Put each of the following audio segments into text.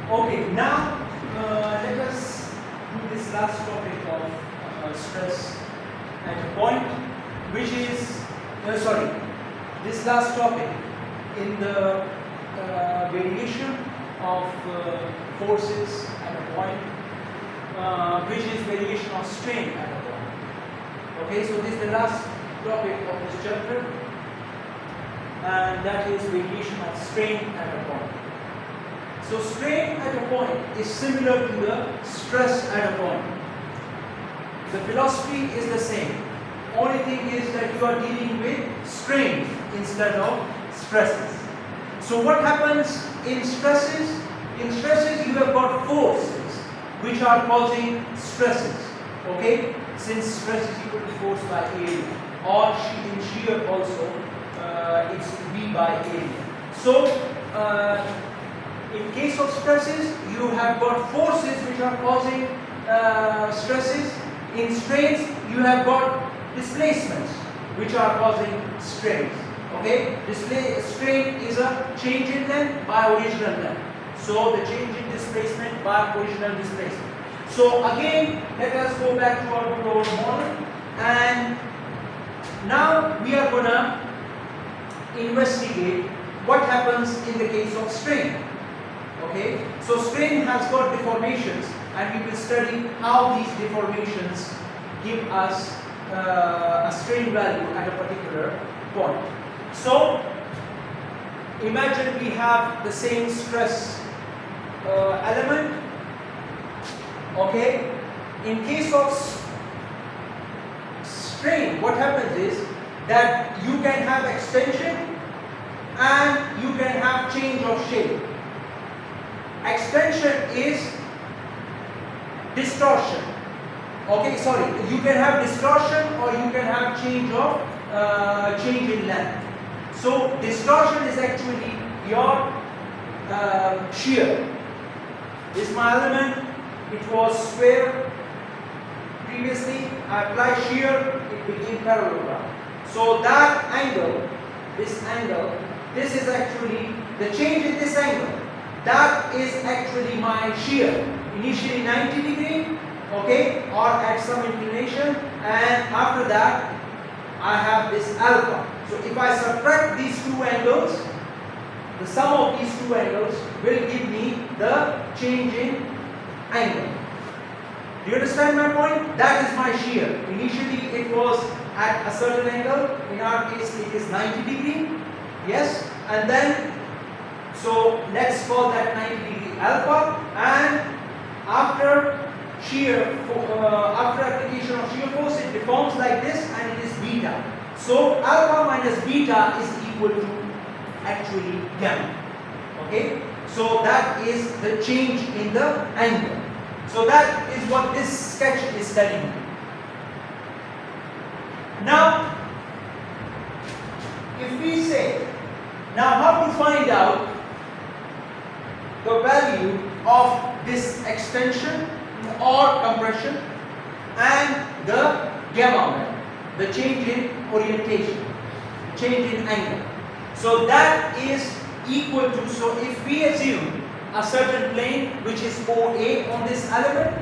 Okay, now let us do this last topic of stress at a point, which is, this last topic in the variation of forces at a point, which is variation of strain at a point. Okay, so this is the last topic of this chapter, and that is variation of strain at a point. So strain at a point is similar to the stress at a point. The philosophy is the same. Only thing is that you are dealing with strains instead of stresses. So what happens in stresses? In stresses you have got forces which are causing stresses. Okay? Since stress is equal to force by area, or in shear also it's V by area. So in case of stresses, you have got forces which are causing stresses. In strains, you have got displacements which are causing strains. Okay? Strain is a change in length by original length. So the change in displacement by original displacement. So again, let us go back to our model, and now we are gonna investigate what happens in the case of strain. Okay, so strain has got deformations, and we will study how these deformations give us a strain value at a particular point. So imagine we have the same stress element. Okay, in case of strain, what happens is that you can have extension and you can have change of shape. Extension is distortion. Okay, sorry, you can have distortion or you can have change in length. So distortion is actually your shear. This is my element. It was square previously. I apply shear, it became parallelogram. So that angle, this is actually the change in this angle. That is actually my shear. Initially 90 degree, okay, or at some inclination, and after that I have this alpha. So if I subtract these two angles, the sum of these two angles will give me the change in angle. Do you understand my point? That is my shear. Initially it was at a certain angle. In our case it is 90 degree. Yes, and then so let's call that 90 degree alpha, and after after application of shear force, it deforms like this, and it is beta. So alpha minus beta is equal to actually gamma. Okay, so that is the change in the angle. So that is what this sketch is telling you. Now, if we say, now how to find out the value of this extension or compression and the gamma value, the change in orientation, change in angle. So that is equal to, so if we assume a certain plane which is OA on this element,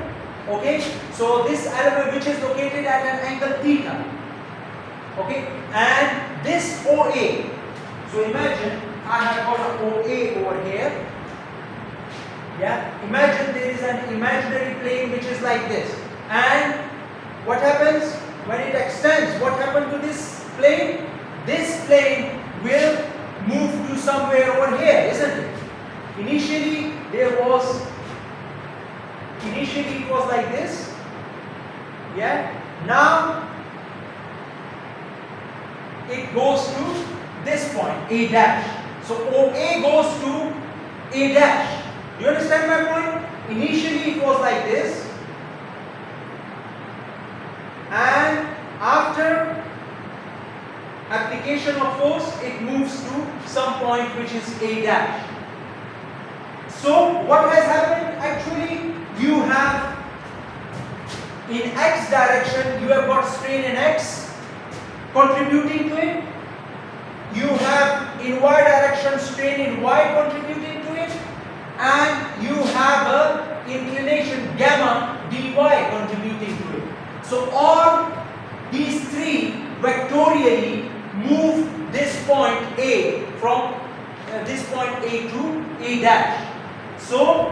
okay, so this element which is located at an angle theta, okay, and this OA, so imagine I have got an OA over here. Yeah, imagine there is an imaginary plane which is like this, and what happens when it extends? What happened to this plane? This plane will move to somewhere over here, isn't it? Initially it was like this. Yeah, now it goes to this point, A dash. So OA goes to A dash. Do you understand my point? Initially it was like this, and after application of force it moves to some point which is A dash. So what has happened? Actually you have in x direction you have got strain in x contributing to it. You have in y direction strain in y contributing to it. and you have a inclination gamma dy contributing to it. So all these three vectorially move this point A from this point A to A dash. So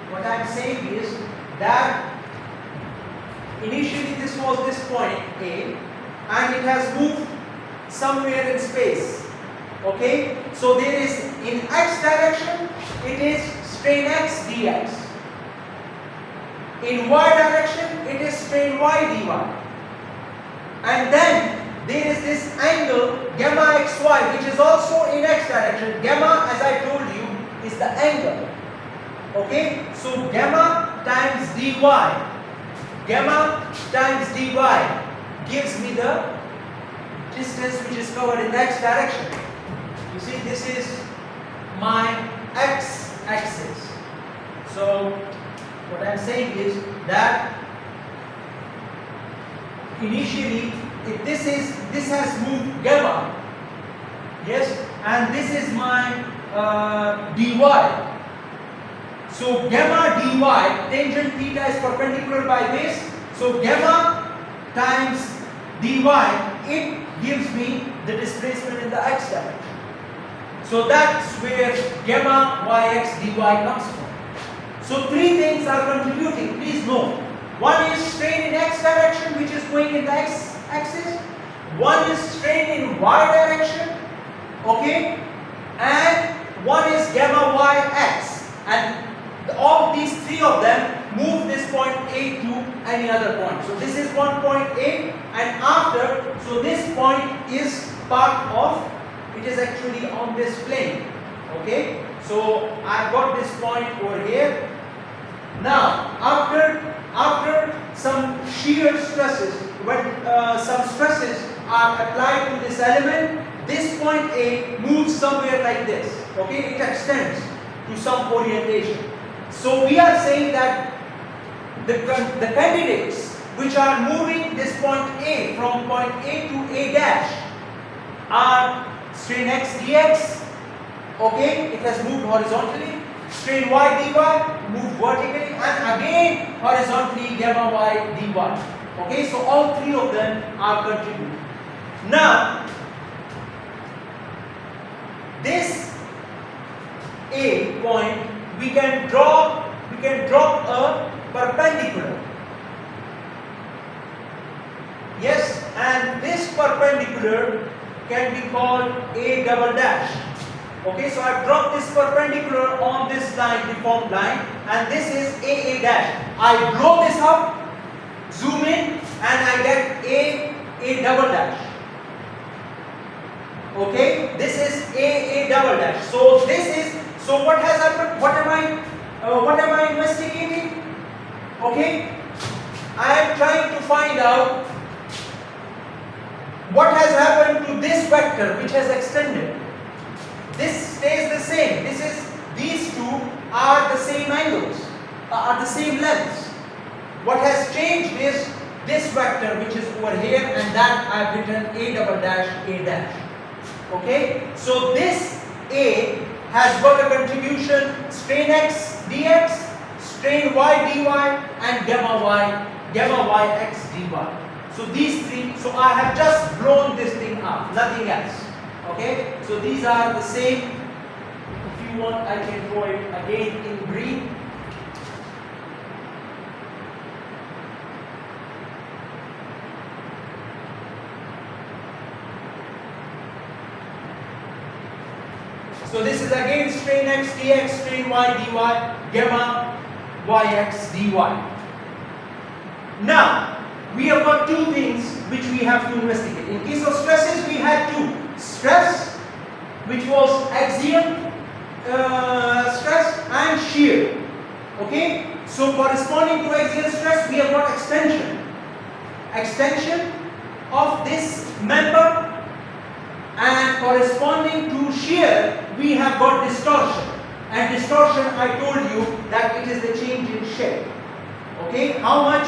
what I am saying is that initially this was this point A and it has moved somewhere in space. Okay, so there is in x direction it is strain x dx. In y direction it is strain y dy. And then there is this angle gamma xy which is also in x direction. Gamma, as I told you, is the angle. Okay, so gamma times dy, gamma times dy gives me the distance which is covered in the x direction. You see, this is my x axis. So what I am saying is that initially if this has moved gamma, yes, and this is my dy. So gamma dy, tangent theta is perpendicular by this. So gamma times dy, it gives me the displacement in the x direction. So that's where gamma yx dy comes from. So three things are contributing. Please note. One is strain in x direction, which is going in the x axis. One is strain in y direction. Okay, and one is gamma yx. And all these three of them move this point A to any other point. So this is one point A, and after, so this point is part of, it is actually on this plane. Okay, so I've got this point over here. Now after some shear stresses, when some stresses are applied to this element, this point A moves somewhere like this. Okay, it extends to some orientation. So we are saying that the candidates which are moving this point A from point A to A dash are strain x dx. Okay, it has moved horizontally. Strain y dy moved vertically, and again horizontally gamma y dy. Okay, so all three of them are contributing. Now this A point we can drop a perpendicular. Yes, and this perpendicular can be called A double dash. Okay, so I've dropped this perpendicular on this line, deformed line, and this is A dash. I blow this up, zoom in, and I get A double dash. Okay, this is A double dash. So this is, so what has happened? What am I investigating? Okay, I am trying to find out what has happened to this vector which has extended. This stays the same. These two are the same angles, are the same lengths. What has changed is this vector which is over here, and that I have written A double dash A dash. Okay, so this A has got a contribution strain x dx, strain y dy, and gamma yx dy. So these three, so I have just blown this thing up, nothing else. Okay, so these are the same. If you want, I can draw it again in green. So this is again strain x dx, strain y dy, gamma yx dy. Now we have got two things which we have to investigate. In case of stresses, we had two: stress, which was axial stress, and shear. Okay, so corresponding to axial stress, we have got extension of this member, and corresponding to shear, we have got distortion. And distortion, I told you that it is the change in shape. Okay, how much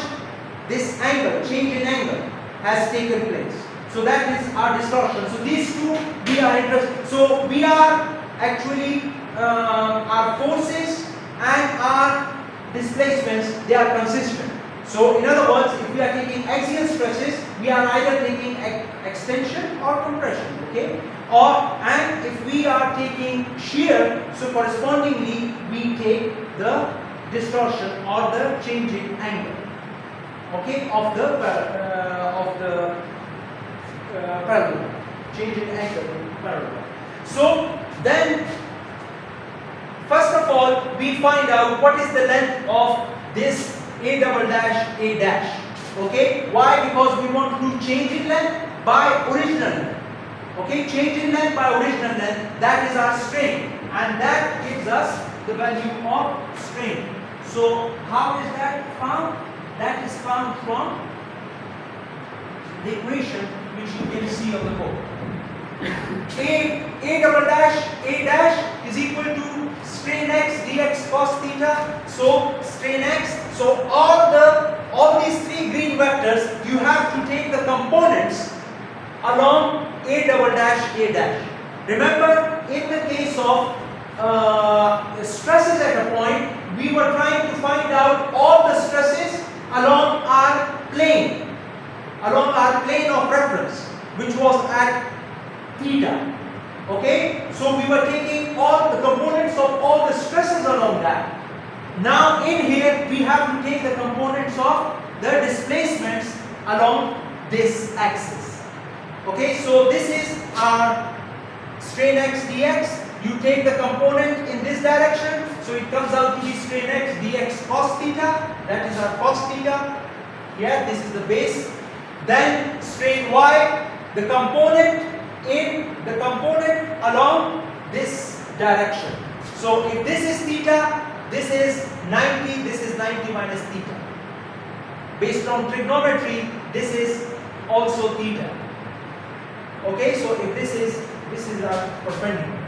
this angle, change in angle, has taken place. So that is our distortion. So these two we are interested. So we are actually our forces and our displacements, they are consistent. So in other words, if we are taking axial stresses, we are either taking extension or compression, okay? And if we are taking shear, so correspondingly we take the distortion or the changing angle, okay, of the parallel, changing angle parallel. So then, first of all, we find out what is the length of this A double dash A dash. Okay, why? Because we want to change in length by original length. Okay, change in length by original length, that is our strain, and that gives us the value of strain. So how is that found? That is found from the equation which you can see on the board. A double dash A dash is equal to strain x dx cos theta. So strain x. So all these three green vectors, you have to take the components along A double dash A dash. Remember, in the case of stresses at a point, we were trying to find out all the stresses along our plane of reference, which was at theta. Okay, so we were taking all the components of all the stresses along that. Now in here we have to take the components of the displacements along this axis. Okay, so this is our strain x dx. You take the component in this direction, so it comes out to be strain x dx cos theta. That is our cos theta. Yeah, this is the base. Then strain y, the component along this direction. So if this is theta, this is 90, this is 90 minus theta. Based on trigonometry, this is also theta. Okay, so if this is our perpendicular.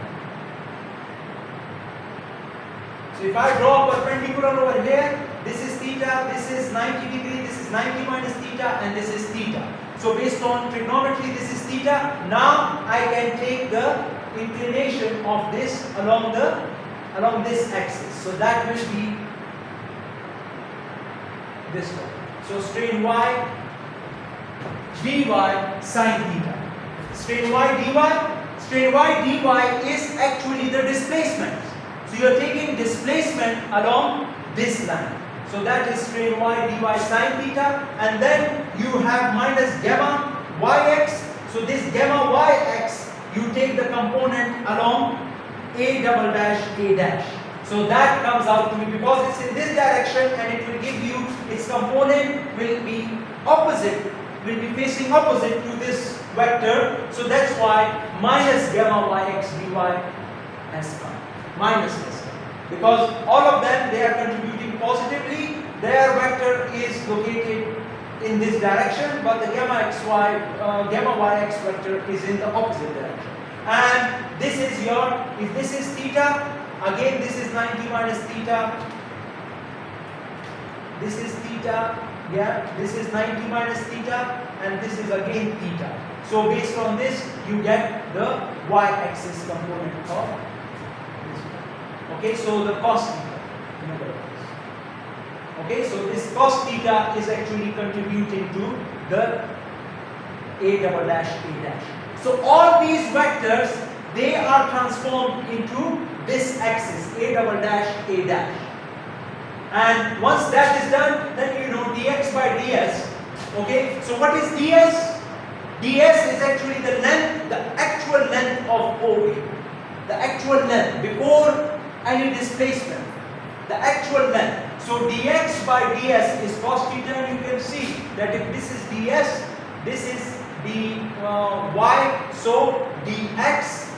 So if I draw a perpendicular over here, this is theta, this is 90 degree, this is 90 minus theta, and this is theta. So based on trigonometry, this is theta. Now I can take the inclination of this along this axis. So that will be this one. So strain y dy sine theta. Strain y dy is actually the displacement. So you are taking displacement along this line. So that is strain y dy sine theta, and then you have minus gamma yx. So this gamma yx, you take the component along A double dash A dash. So that comes out to be, because it's in this direction and it will give you, its component will be facing opposite to this vector. So that's why minus gamma yx dy has come. Minus this. Because all of them, they are contributing positively. Their vector is located in this direction, but the gamma yx vector is in the opposite direction. And this is your, if this is theta, again this is 90 minus theta. This is theta, yeah, this is 90 minus theta, and this is again theta. So based on this, you get the y-axis component of this one. Okay, so the cos theta, in other words. Okay, so this cos theta is actually contributing to the A double dash A dash. So all these vectors, they are transformed into this axis, A double dash A dash. And once that is done, then you know dx by ds. Okay, so what is ds? ds is actually the length, the actual length of OA. The actual length before any displacement. The actual length. So dx by ds is cos theta, and you can see that if this is ds, this is the y, so dx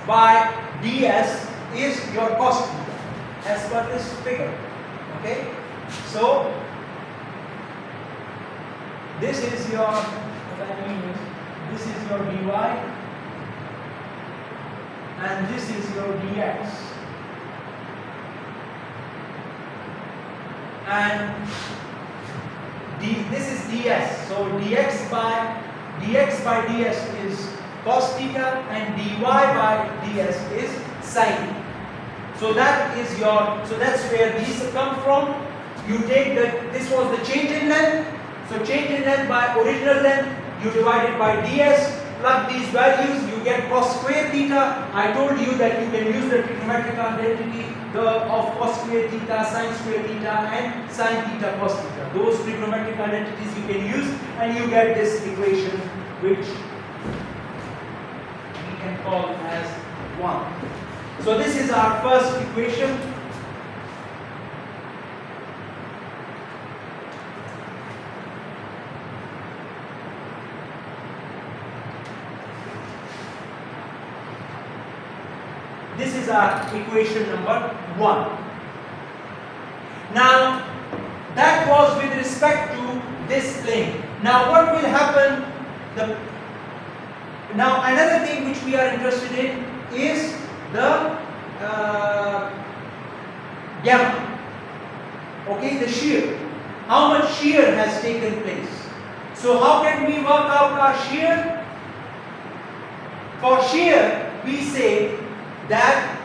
by ds is your cos theta as per this figure. Okay, so this is your, what I mean is, this is your dy and this is your dx, and this is ds. So dx by ds is cos theta and dy by ds is sin theta. So that is your, so that's where these come from. You take this was the change in length. So change in length by original length, you divide it by ds, plug these values, you get cos square theta. I told you that you can use the trigonometric identity of cos square theta, sin square theta and sin theta cos theta. Those trigonometric identities you can use and you get this equation which we can call as 1. So this is our first equation. This is our equation number 1. Now, that was with respect to this plane. Now, what will happen? Now, another thing which we are interested in is the gamma. Okay, the shear. How much shear has taken place? So, how can we work out our shear? For shear, we say that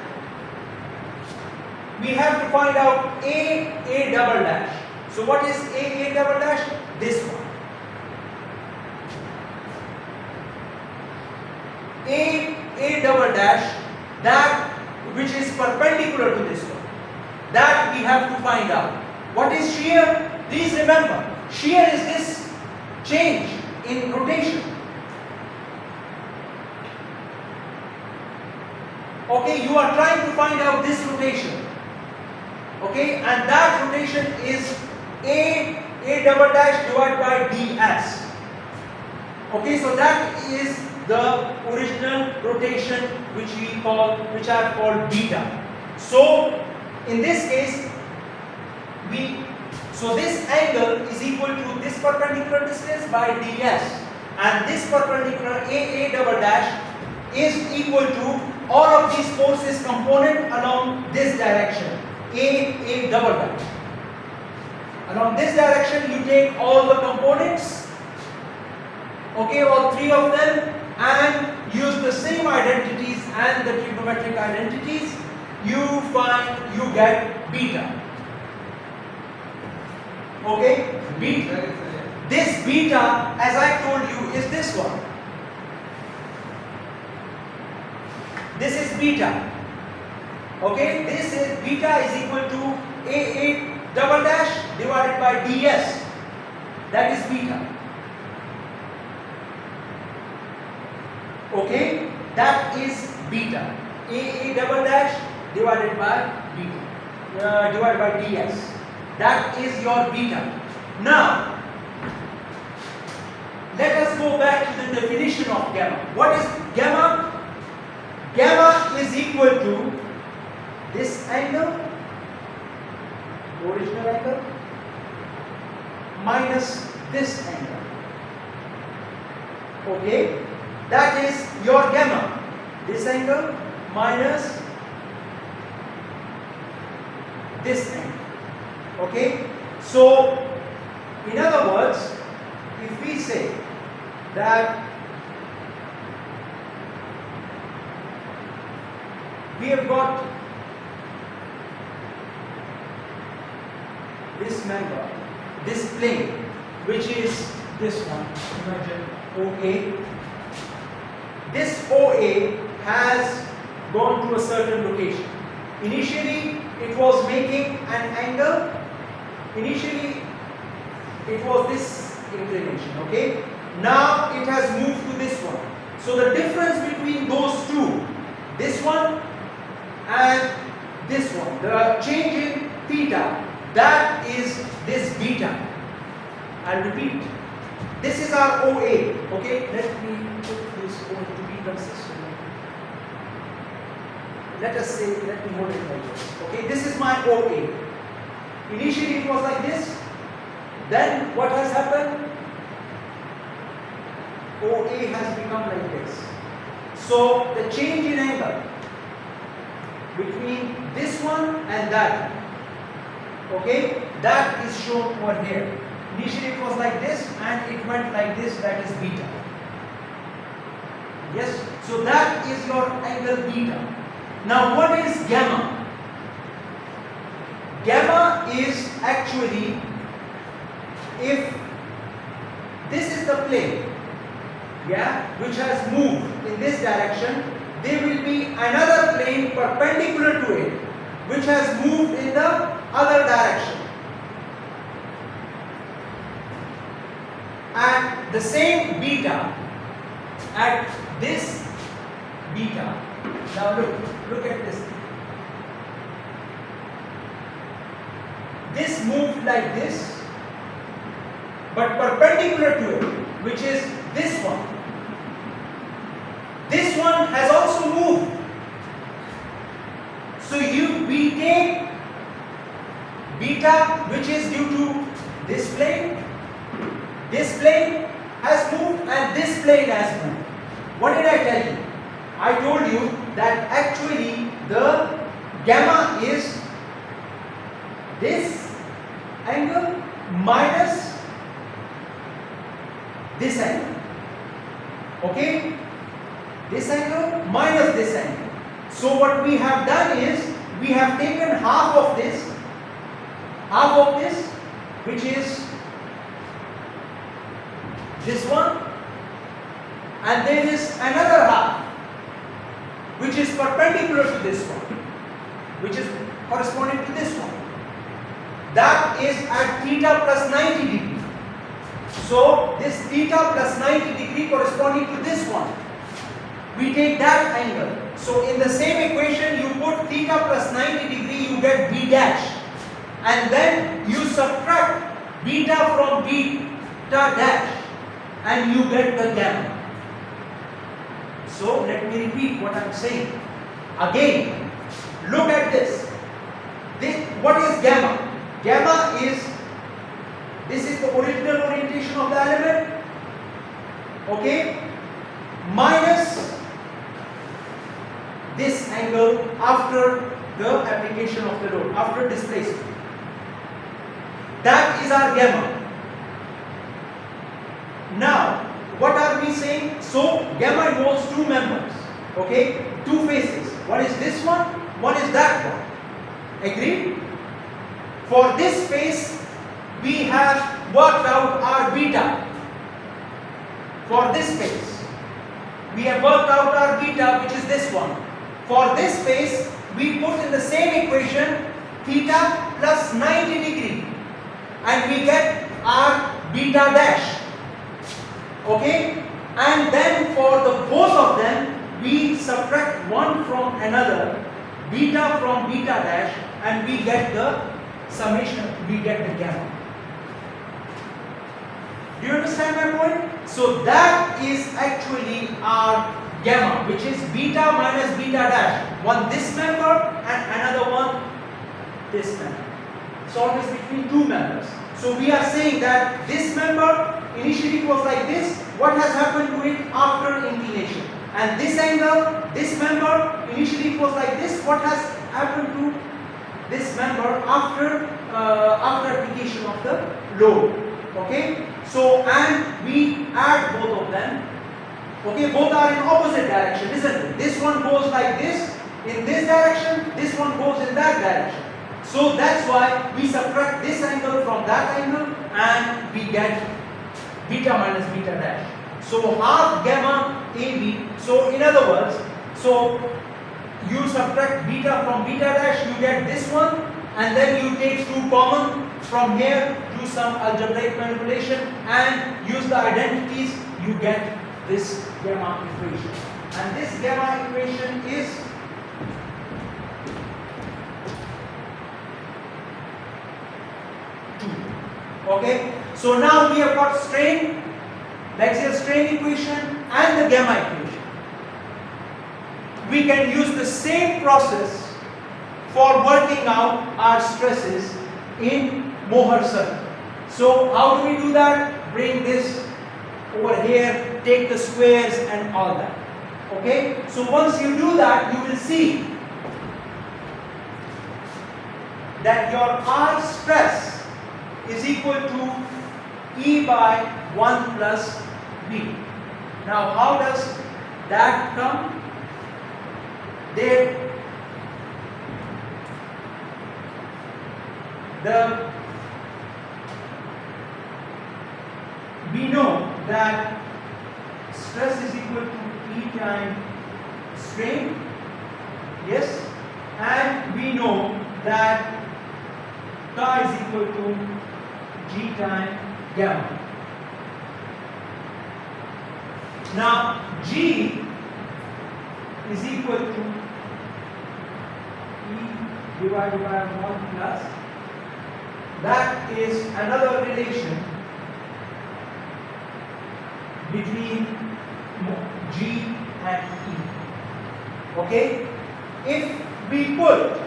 we have to find out A double dash. So what is A double dash? This one. A double dash, that which is perpendicular to this one. That we have to find out. What is shear? Please remember, shear is this change in rotation. Okay, you are trying to find out this rotation. Okay, and that rotation is A double dash divided by ds. Okay, so that is the original rotation which I have called beta. So in this case, so this angle is equal to this perpendicular distance by ds, and this perpendicular A double dash is equal to all of these forces component along this direction, A double dash. Along this direction, you take all the components, okay, all three of them, and use the same identities and the trigonometric identities. You get beta. Okay, beta. This beta, as I told you, is this one. This is beta. Okay, this is beta is equal to A double dash divided by ds. That is beta. Okay, that is beta. A double dash divided by beta, divided by ds. That is your beta. Now, let us go back to the definition of gamma. What is gamma? Gamma is equal to this angle, original angle, minus this angle. Okay, that is your gamma. This angle minus this angle. Okay, so in other words, if we say that we have got this member, this plane, which is this one, imagine OA. This OA has gone to a certain location. Initially, it was making an angle. Initially, it was this inclination, okay? Now, it has moved to this one. So, the difference between those two, this one and this one, the change in theta, that is this beta. I'll repeat. This is our OA. Okay, let me put this OA to be consistent. Let us say, let me hold it like this. Okay, this is my OA. Initially it was like this. Then what has happened? OA has become like this. So the change in angle between this one and that, okay, that is shown over here. Initially it was like this and it went like this, that is beta. Yes, so that is your angle beta. Now what is gamma? Gamma is actually, if this is the plane, yeah, which has moved in this direction, there will be another plane perpendicular to it which has moved in the other direction. And the same beta at this beta. Now look at this. This moved like this, but perpendicular to it, which is this one. This one has also moved. So we take beta, which is due to this plane. This plane has moved and this plane has moved. What did I tell you? I told you that actually the gamma is this angle minus this angle. Okay? This angle minus this angle. So what we have done is we have taken half of this, which is this one, and there is another half which is perpendicular to this one, which is corresponding to this one. That is at theta plus 90 degree. So this theta plus 90 degree corresponding to this one, we take that angle. So in the same equation you put theta plus 90 degree, you get b dash, and then you subtract beta from beta dash and you get the gamma. So let me repeat what I am saying. Again, look at this. What is gamma? Gamma is, this is the original orientation of the element, okay, minus this angle after the application of the load, after displacement. That is our gamma. Now, what are we saying? So, gamma involves two members, okay, two faces. One is this one is that one. Agreed? For this face, we have worked out our beta. For this face, we have worked out our beta, which is this one. For this face, we put in the same equation theta plus 90 degree and we get our beta dash. Okay? And then for the both of them, we subtract one from another, beta from beta dash, and we get the summation, we get the gamma. Do you understand my point? So that is actually our gamma, which is beta minus beta dash. One this member and another one this member. So it is between two members. So we are saying that this member initially was like this. What has happened to it after inclination? And this angle, this member initially was like this. What has happened to this member after application of the load? Okay. So and we add both of them. Okay, both are in opposite direction, isn't it? This one goes like this in this direction, this one goes in that direction. So that's why we subtract this angle from that angle and we get beta minus beta dash. So half gamma AB. So in other words, so you subtract beta from beta dash, you get this one, and then you take two common from here, do some algebraic manipulation and use the identities, you get this gamma equation. And this gamma equation is okay. So now we have got strain, the axial strain equation and the gamma equation. We can use the same process for working out our stresses in Mohr circle. So how do we do that? Bring this over here, take the squares and all that. Okay? So once you do that, you will see that your R stress is equal to E by 1 plus B. Now how does that come, we know that stress is equal to E times strain, yes, and we know that tau is equal to G times gamma. Now G is equal to E divided by 1 plus, that is another relation between G and E. Okay? If we put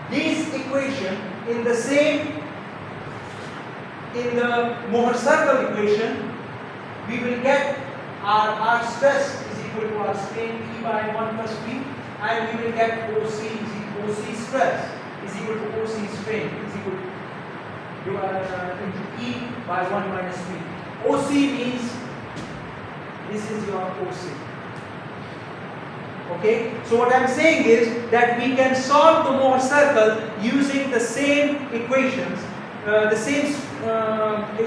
these equation in the Mohr circle equation, we will get our stress is equal to our strain E by 1 plus B, and we will get OC stress is equal to OC strain is equal to into E by 1 minus B. OC means this is your OC. Okay, so what I am saying is that we can solve the Mohr circle using the same equations,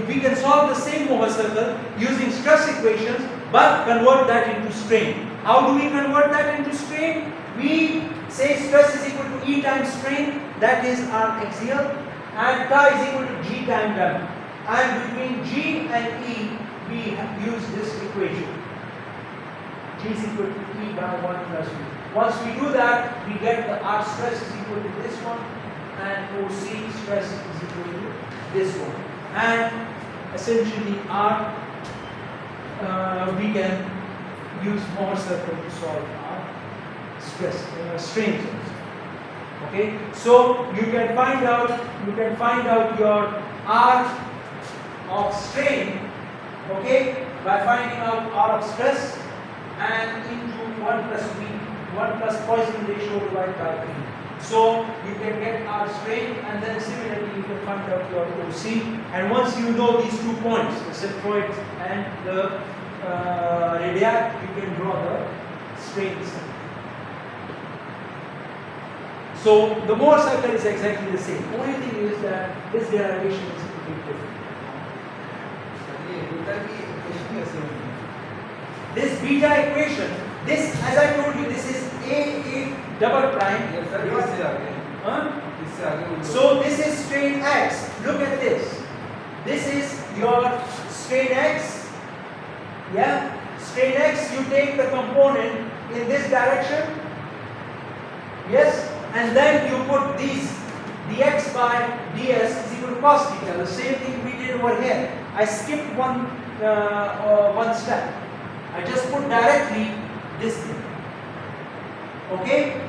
we can solve the same Mohr circle using stress equations, but convert that into strain. How do we convert that into strain? We say stress is equal to E times strain, that is our axial, and tau is equal to G times gamma. And between G and E, we use this equation. G is equal to E by 1 plus B. Once we do that, we get the R stress is equal to this one, and OC stress is equal to this one. And essentially, we can use Mohr circle to solve our strain. Okay, so you can find out your R of strain, okay, by finding out R of stress and into 1 plus V, 1 plus Poisson ratio divided by V. So you can get R strain, and then similarly you can find out your OC. And once you know these 2 points, the centroid and the radii, you can draw the strain. So the Mohr circle is exactly the same. Only thing is that this derivation is a bit different. This beta equation, this, as I told you, this is A double prime. Yes, sir. So this is strain X. Look at this. This is your strain X. Yeah, strain X. You take the component in this direction. Yes, and then you put these dx by ds is equal to cos theta. The same thing we did over here. I skipped one step. I just put directly this thing. Okay?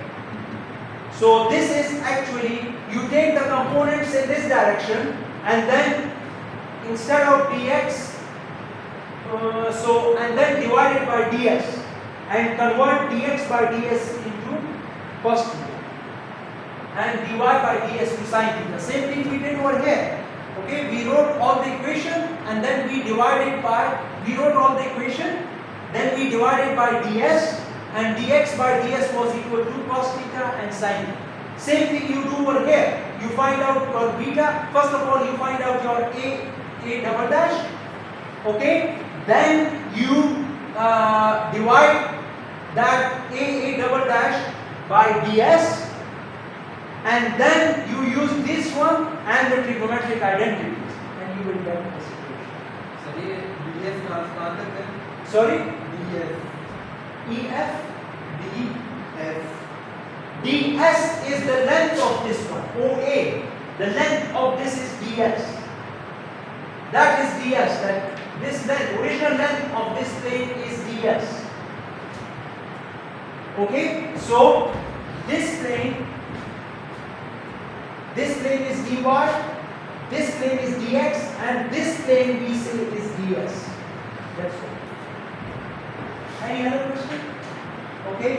So this is actually, you take the components in this direction, and then instead of dx, and then divide it by ds, and convert dx by ds into cos theta, and divide by ds to sin theta. Same thing we did over here. Okay, we wrote all the equation, and then we divided by, then we divided by ds, and dx by ds was equal to cos theta and sin theta. Same thing you do over here. You find out your beta. First of all, you find out your a double dash. Okay, then you divide that a double dash by ds, and then you use this one and the trigonometric identities, and you will get this equation. Sorry? EF? ds is the length of this one, OA. The length of this is ds. That is ds. That this length, original length of this plane is ds. Okay? So this plane is dy, this plane is dx, and this plane we say is ds. That's all. Any other question? Okay.